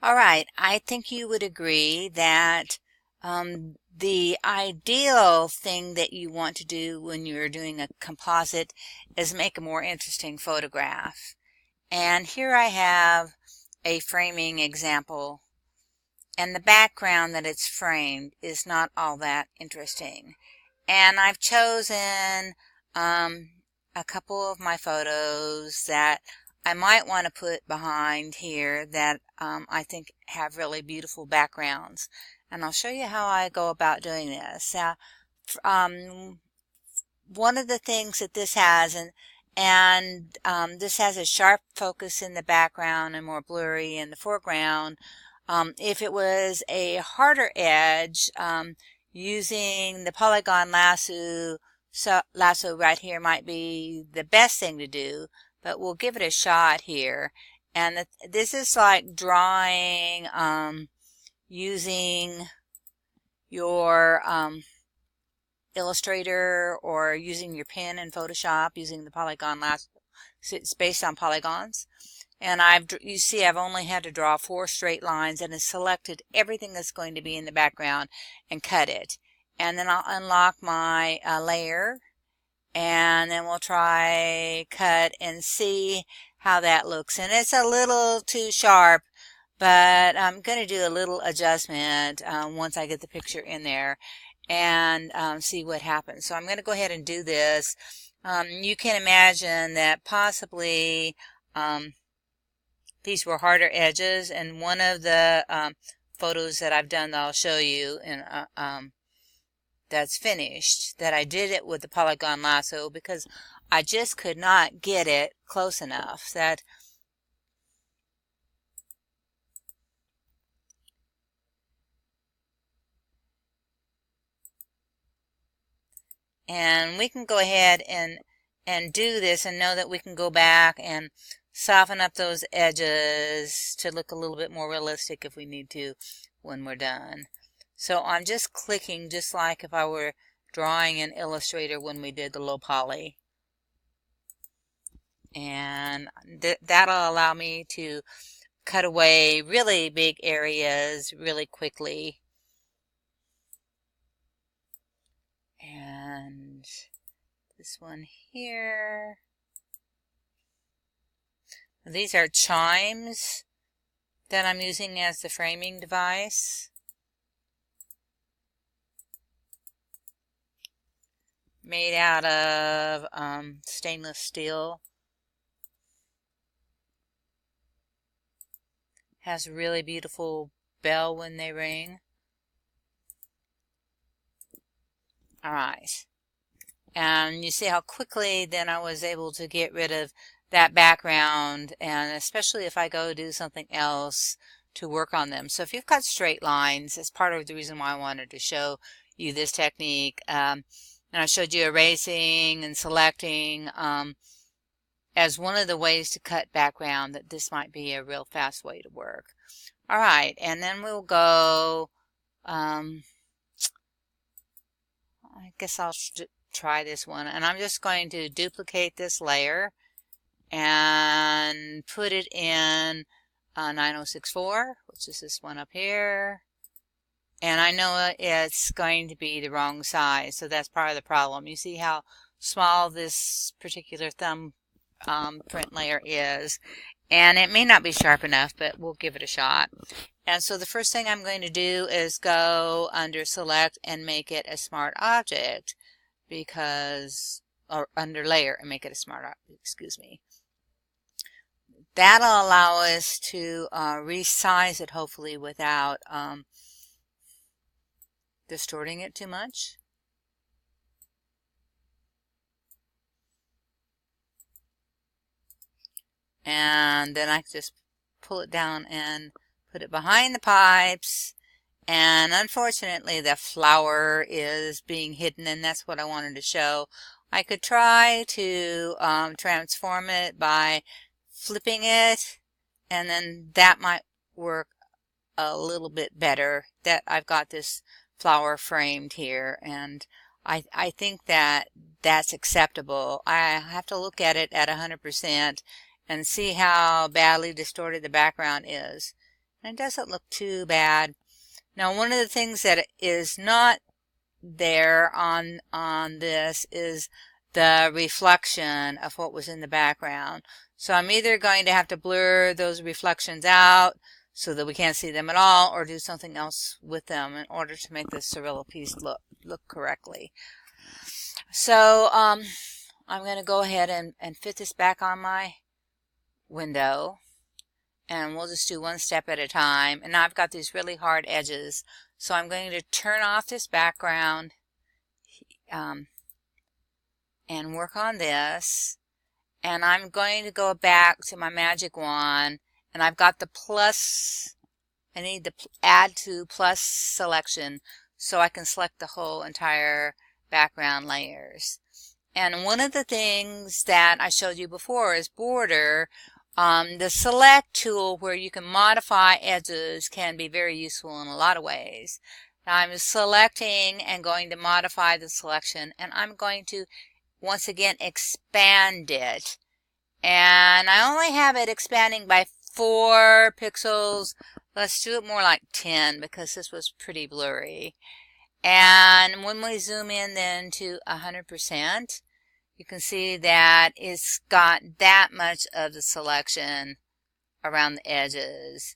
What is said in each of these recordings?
All right, I think you would agree that the ideal thing that you want to do when you're doing a composite is make a more interesting photograph. And here I have a framing example, and the background that it's framed is not all that interesting. And I've chosen a couple of my photos that I might want to put behind here that I think have really beautiful backgrounds. And I'll show you how I go about doing this. One of the things that this has, and this has a sharp focus in the background and more blurry in the foreground. If it was a harder edge, using the polygon lasso right here might be the best thing to do, but we'll give it a shot here. And this is like drawing using your Illustrator or using your pen in Photoshop using the polygon lasso. So it's based on polygons. And you see I've only had to draw 4 straight lines and it's selected everything that's going to be in the background and cut it. And then I'll unlock my layer, and then we'll try cut and see how that looks. And it's a little too sharp, but I'm going to do a little adjustment once I get the picture in there and see what happens. So I'm going to go ahead and do this. You can imagine that possibly these were harder edges, and one of the photos that I've done that I'll show you in that's finished, that I did it with the polygon lasso because I just could not get it close enough. And we can go ahead and do this and know that we can go back and soften up those edges to look a little bit more realistic if we need to when we're done. So I'm just clicking just like if I were drawing in Illustrator when we did the low poly. And that'll allow me to cut away really big areas really quickly. And this one here. These are chimes that I'm using as the framing device. Made out of stainless steel. Has a really beautiful bell when they ring. Alright. And you see how quickly then I was able to get rid of that background, and especially if I go do something else to work on them. So if you've got straight lines, that's part of the reason why I wanted to show you this technique. And I showed you erasing and selecting as one of the ways to cut background, that this might be a real fast way to work. All right, and then we'll go, I guess I'll try this one, and I'm just going to duplicate this layer and put it in 9064, which is this one up here. And I know it's going to be the wrong size, so that's part of the problem. You see how small this particular thumb print layer is, and it may not be sharp enough, but we'll give it a shot. And so the first thing I'm going to do is go under select and make it a smart object, or under layer and make it a smart object, excuse me. That'll allow us to resize it hopefully without distorting it too much. And then I can just pull it down and put it behind the pipes. And unfortunately the flower is being hidden, and that's what I wanted to show. I could try to transform it by flipping it, and then that might work a little bit better. That I've got this flower framed here, and I think that that's acceptable. I have to look at it at 100% and see how badly distorted the background is. And it doesn't look too bad. Now, one of the things that is not there on this is the reflection of what was in the background. So I'm either going to have to blur those reflections out so that we can't see them at all, or do something else with them in order to make this Cirilla piece look correctly. So I'm going to go ahead and fit this back on my window, and we'll just do one step at a time. And now I've got these really hard edges, so I'm going to turn off this background and work on this. And I'm going to go back to my magic wand, and I've got the plus. I need the add to plus selection so I can select the whole entire background layers. And one of the things that I showed you before is border. The select tool where you can modify edges can be very useful in a lot of ways. Now I'm selecting and going to modify the selection, and I'm going to once again expand it. And I only have it expanding by 4 pixels. Let's do it more like 10 because this was pretty blurry. And when we zoom in then to 100%, you can see that it's got that much of the selection around the edges.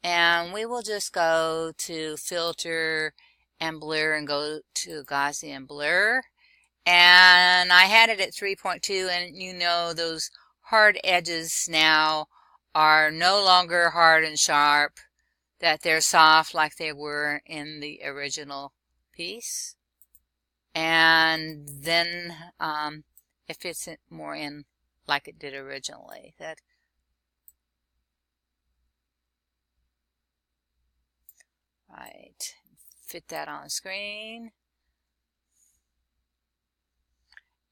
And we will just go to Filter and Blur and go to Gaussian Blur. And I had it at 3.2, and you know those hard edges now are no longer hard and sharp, that they're soft like they were in the original piece. And then it fits it more in like it did originally. Right, fit that on screen.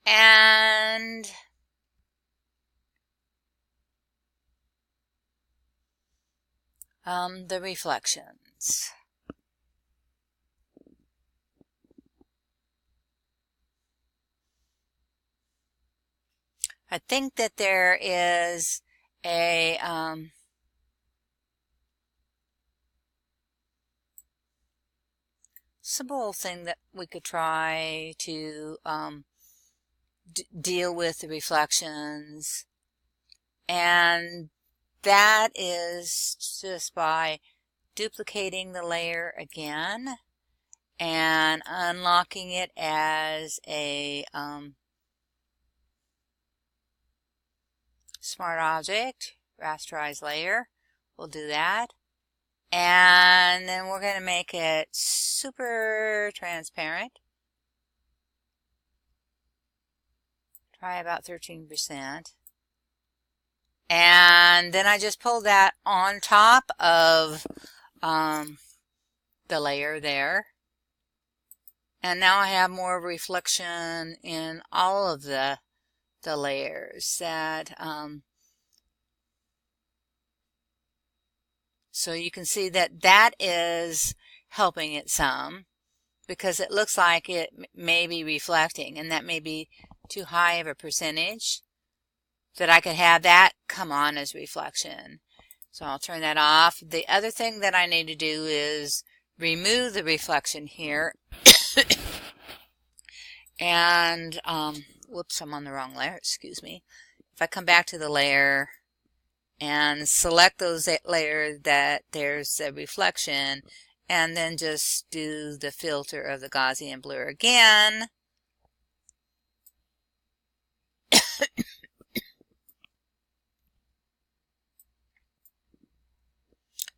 And the reflections. I think that there is a simple thing that we could try to deal with the reflections, and that is just by duplicating the layer again and unlocking it as a Smart Object, Rasterize Layer. We'll do that. And then we're going to make it super transparent. Try about 13%. And then I just pulled that on top of the layer there. And now I have more reflection in all of the layers that so you can see that that is helping it some, because it looks like it may be reflecting, and that may be too high of a percentage, that I could have that come on as reflection. So I'll turn that off. The other thing that I need to do is remove the reflection here. And whoops, I'm on the wrong layer, excuse me. If I come back to the layer and select those layers that there's a reflection, and then just do the filter of the Gaussian blur again.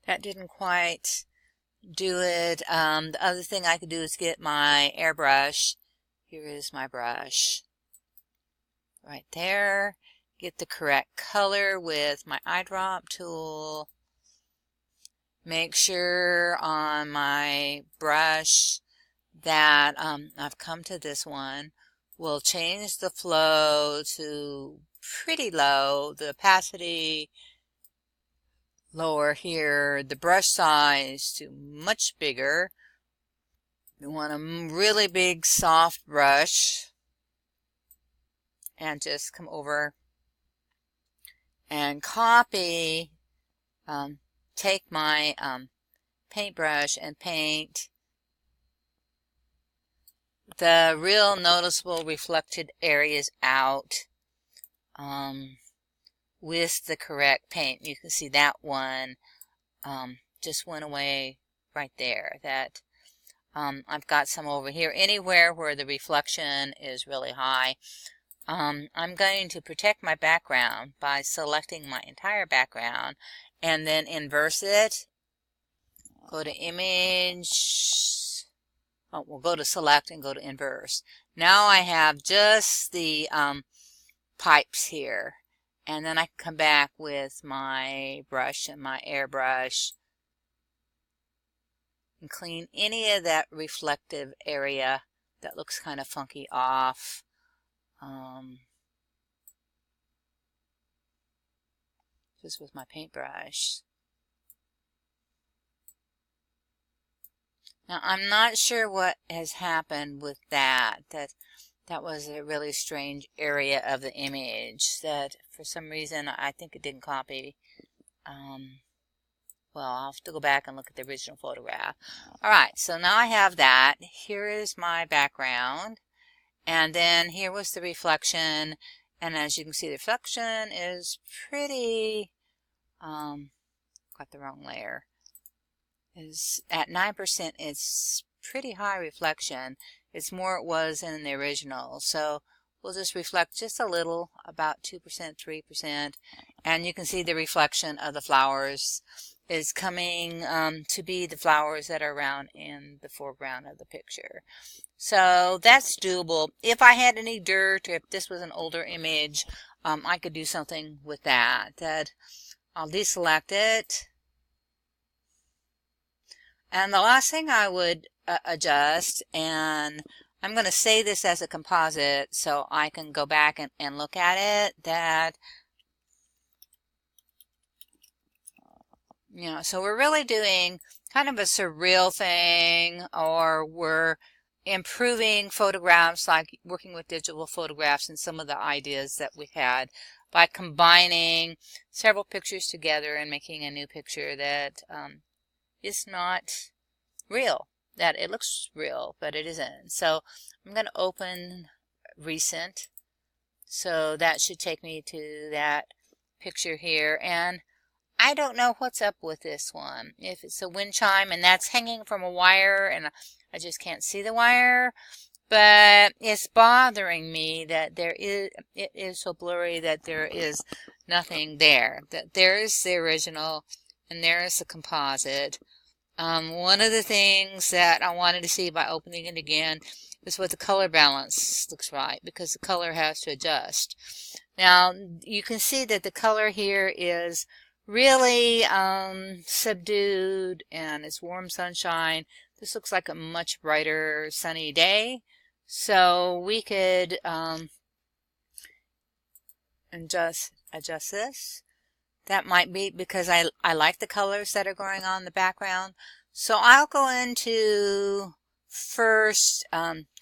That didn't quite do it. The other thing I could do is get my airbrush. Here is my brush. Right there. Get the correct color with my eyedrop tool. Make sure on my brush that I've come to this one. We'll change the flow to pretty low, the opacity lower here, the brush size to much bigger. We want a really big soft brush, and just come over and copy, take my paintbrush and paint the real noticeable reflected areas out with the correct paint. You can see that one just went away right there. That I've got some over here. Anywhere where the reflection is really high, I'm going to protect my background by selecting my entire background and then inverse it. Go to Image. Oh, we'll go to Select and go to Inverse. Now I have just the pipes here. And then I can come back with my brush and my airbrush and clean any of that reflective area that looks kind of funky off. Just with my paintbrush. Now I'm not sure what has happened with that. That was a really strange area of the image that for some reason I think it didn't copy. Well, I'll have to go back and look at the original photograph. Alright, so now I have that. Here is my background. And then here was the reflection. And as you can see, the reflection is pretty, got the wrong layer. Is at 9%, it's pretty high reflection. It's more it was in the original. So we'll just reflect just a little, about 2%, 3%. And you can see the reflection of the flowers is coming to be the flowers that are around in the foreground of the picture. So that's doable. If I had any dirt, or if this was an older image, I could do something with that. I'll deselect it. And the last thing I would adjust, and I'm going to save this as a composite so I can go back and look at it, that, you know, so we're really doing kind of a surreal thing, or we're improving photographs, like working with digital photographs and some of the ideas that we had by combining several pictures together and making a new picture that is not real. That it looks real, but it isn't. So I'm going to open Recent. So that should take me to that picture here. And I don't know what's up with this one. If it's a wind chime and that's hanging from a wire and I just can't see the wire. But it's bothering me that it is so blurry that there is nothing there. That there is the original and there is the composite. One of the things that I wanted to see by opening it again is what the color balance looks like, because the color has to adjust. Now you can see that the color here is really subdued, and it's warm sunshine. This looks like a much brighter sunny day, so we could adjust this. That might be because I like the colors that are going on in the background. So I'll go into first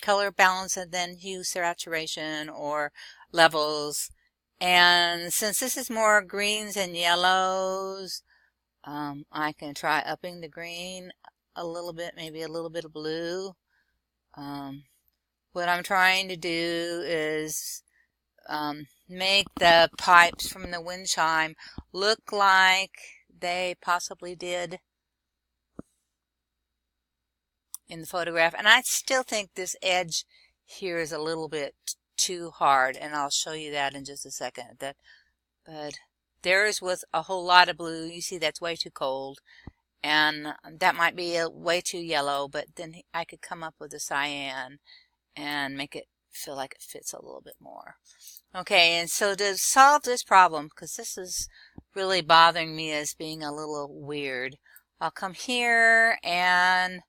color balance and then hue, saturation, or levels. And since this is more greens and yellows, I can try upping the green a little bit, maybe a little bit of blue. What I'm trying to do is make the pipes from the wind chime look like they possibly did in the photograph. And I still think this edge here is a little bit too hard, and I'll show you that in just a second. But there's with a whole lot of blue. You see that's way too cold, and that might be way too yellow, but then I could come up with a cyan and make it feel like it fits a little bit more. Okay, and so to solve this problem, because this is really bothering me as being a little weird, I'll come here and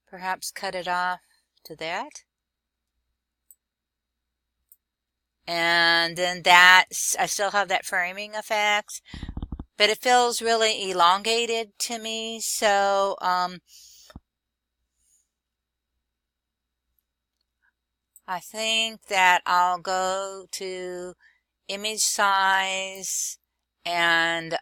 perhaps cut it off to that. And then I still have that framing effect, but it feels really elongated to me, so I think that I'll go to image size and